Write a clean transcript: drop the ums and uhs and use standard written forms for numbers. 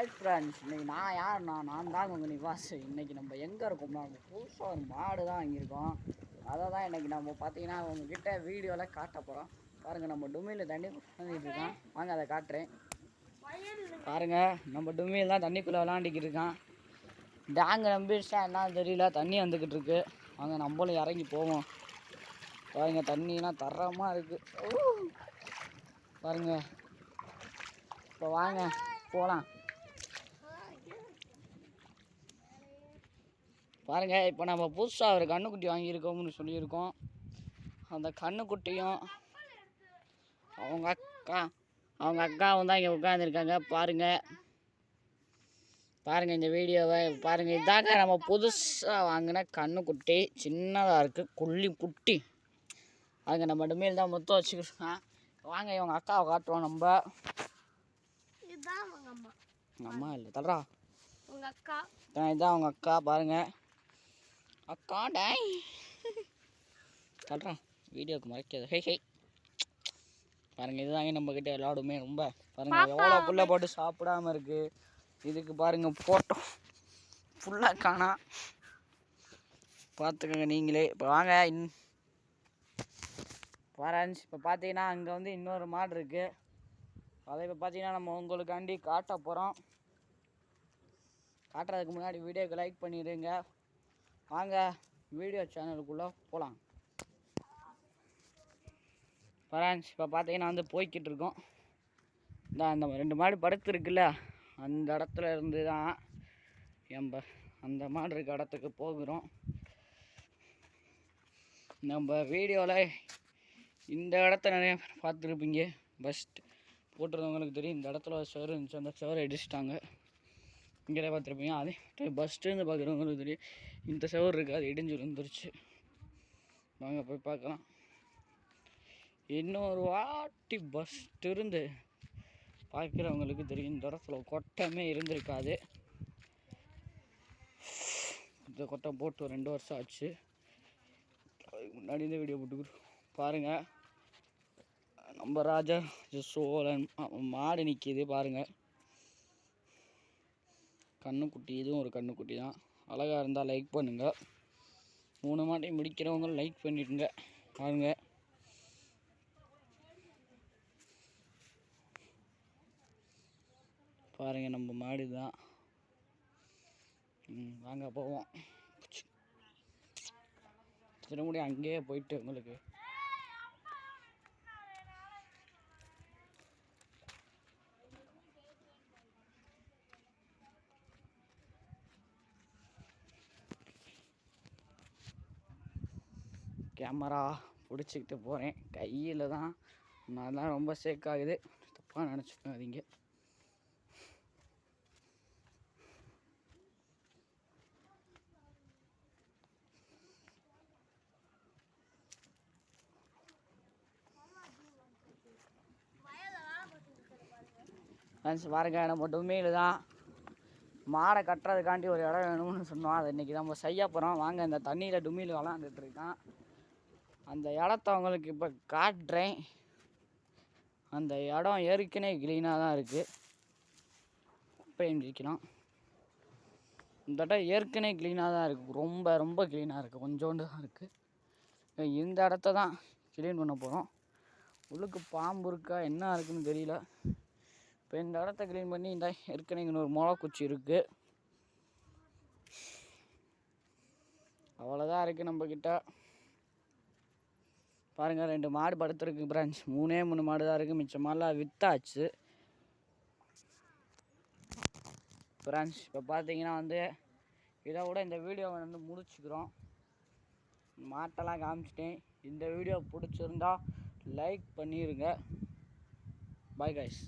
Hi friends, இன்றைக்கி நான் தாங்க உங்கள் நிவாஸ். இன்றைக்கி நம்ம எங்கே இருக்கோம்னா நம்ம புதுசாக ஒரு மாடு தான் வாங்கியிருக்கோம். அதை தான் இன்றைக்கி நம்ம பார்த்தீங்கன்னா உங்ககிட்ட வீடியோவில் காட்ட போகிறோம். பாருங்கள், நம்ம டுமியில் தண்ணி விளாண்டுக்கிட்டு இருக்கான். வாங்க அதை காட்டுறேன். பாருங்கள், நம்ம டுமியில் தான் தண்ணிக்குள்ளே விளாண்டிக்கிட்டு இருக்கான். டேங்கு நம்பிடுச்சா என்னன்னு தெரியல, தண்ணி வந்துக்கிட்டு இருக்கு. வாங்க நம்மளும் இறங்கி போவோம். பாருங்கள், தண்ணிலாம் தரமாக இருக்குது. பாருங்கள், இப்போ வாங்க போகலாம். பாருங்கள், இப்போ நம்ம புதுசாக ஒரு கன்றுக்குட்டி வாங்கியிருக்கோம்னு சொல்லியிருக்கோம். அந்த கன்றுக்குட்டியும் அவங்க அக்காவும் தான் இங்கே உட்காந்துருக்காங்க. பாருங்கள் இந்த வீடியோவை பாருங்கள். இதாங்க நம்ம புதுசாக வாங்கின கன்றுக்குட்டி. சின்னதாக இருக்குது, கொல்லி குட்டி. அதுங்க நம்ம டொமையில் தான் மொத்தம் வச்சுக்கிட்டோம். வாங்க இவங்க அக்காவை காட்டுவோம். நம்ம அம்மா இல்லை தல்றா, உங்கள் அக்கா இதான் அவங்க அக்கா. பாருங்கள் அக்கா டாய் தல்றா, வீடியோவுக்கு மறைக்காது. ஹே பாருங்கள், இதுதாங்க நம்மக்கிட்ட விளாடுமே. ரொம்ப பாருங்கள் எவ்வளோ புல்லை போட்டு சாப்பிடாமல் இருக்குது. இதுக்கு பாருங்கள் போட்டோம் ஃபுல்லாக காணா. பார்த்துக்கோங்க நீங்களே. இப்போ வாங்க ஃப்ரெண்ட்ஸ், இப்போ பார்த்தீங்கன்னா அங்கே வந்து இன்னொரு மாடு இருக்குது. அதை இப்போ பார்த்தீங்கன்னா நம்ம உங்களுக்காண்டி காட்ட போகிறோம். காட்டுறதுக்கு முன்னாடி வீடியோக்கு லைக் பண்ணிடுங்க. வாங்க வீடியோ சேனலுக்குள்ளே போகலாம். ஃப்ரெண்ட்ஸ், இப்போ பார்த்தீங்கன்னா வந்து போய்கிட்டு இருக்கோம். அந்த 2 மாடு படுத்துருக்குல்ல, அந்த இடத்துல இருந்து தான் அந்த மாடு இருக்க இடத்துக்கு போகிறோம். நம்ம வீடியோவில் இந்த இடத்த நிறைய பார்த்துருப்பீங்க. பஸ்ட் போட்டுருந்தவங்களுக்கு தெரியும். இந்த இடத்துல ஒரு சவறு இருந்துச்சு, அந்த சவரை இடிச்சிட்டாங்க. இங்கே பார்த்துருப்பீங்க. அதே பஸ்ட்டுன்னு பார்க்குறவங்களுக்கு தெரியும், இந்த சவறு இருக்குது, அது இடிஞ்சு விழுந்துருச்சு. வாங்க போய் பார்க்கலாம். இன்னொரு வாட்டி பஸ்ட் இருந்து பார்க்குறவங்களுக்கு தெரியும், இந்த இடத்துல கொட்டமே இருந்திருக்காது. இந்த கொட்டை போட்டு 2 வருஷம் ஆச்சு. அதுக்கு முன்னாடி இந்த வீடியோ போட்டுக்கிறோம். பாருங்கள், நம்ம ராஜா சோழன் மாடு நிற்கிது. பாருங்கள், கன்றுக்குட்டி. இதுவும் ஒரு கன்றுக்குட்டி தான். அழகாக இருந்தால் லைக் பண்ணுங்கள். 3 மாட்டையும் முடிக்கிறவங்க லைக் பண்ணிடுங்க. பாருங்கள், பாருங்கள் நம்ம மாடு தான். வாங்க போவோம். திரும்ப அங்கேயே போயிட்டு உங்களுக்கு கேமரா பிடிச்சிக்கிட்டு போகிறேன். கையில் தான், நான் தான் ரொம்ப ஷேக் ஆகுது. தப்பாக நினச்சிக்காதீங்க. பாருங்க, நம்ம டொமையில் தான் மாடை கட்டுறதுக்காண்டி ஒரு இடம் வேணும்னு சொன்னோம். அதை இன்றைக்கி நம்ம செய்ய போகிறோம். வாங்க, இந்த தண்ணியில் டொமையில் விளாண்டுட்டு இருக்கான். அந்த இடத்த உங்களுக்கு இப்போ காட்டுறேன். அந்த இடம் ஏற்கனவே க்ளீனாக தான் இருக்குது. குப்பையும் பிடிக்கலாம். இந்த இடம் ஏற்கனவே க்ளீனாக தான் இருக்குது. ரொம்ப ரொம்ப க்ளீனாக இருக்குது. கொஞ்சோண்டு தான் இருக்குது. இந்த இடத்த தான் க்ளீன் பண்ண போகிறோம். உள்ளுக்கு பாம்பு இருக்கா என்ன இருக்குதுன்னு தெரியல. இப்போ இந்த இடத்த க்ளீன் பண்ணி இந்த ஏற்கனவே இன்னொரு முளைக்குச்சி இருக்குது. அவ்வளோதான் இருக்குது நம்மக்கிட்ட. பாருங்கள், 2 மாடு படுத்துருக்கு பிரான்ச். 3 மாடு தான் இருக்குது. மிச்ச மாடெலாம் விற்றாச்சு பிரான்ச். இப்போ பார்த்தீங்கன்னா வந்து இதை விட இந்த வீடியோவை வந்து முடிச்சுக்கிறோம். மாட்டெல்லாம் காமிச்சிட்டேன். இந்த வீடியோ பிடிச்சிருந்தா லைக் பண்ணிடுங்க. Bye guys.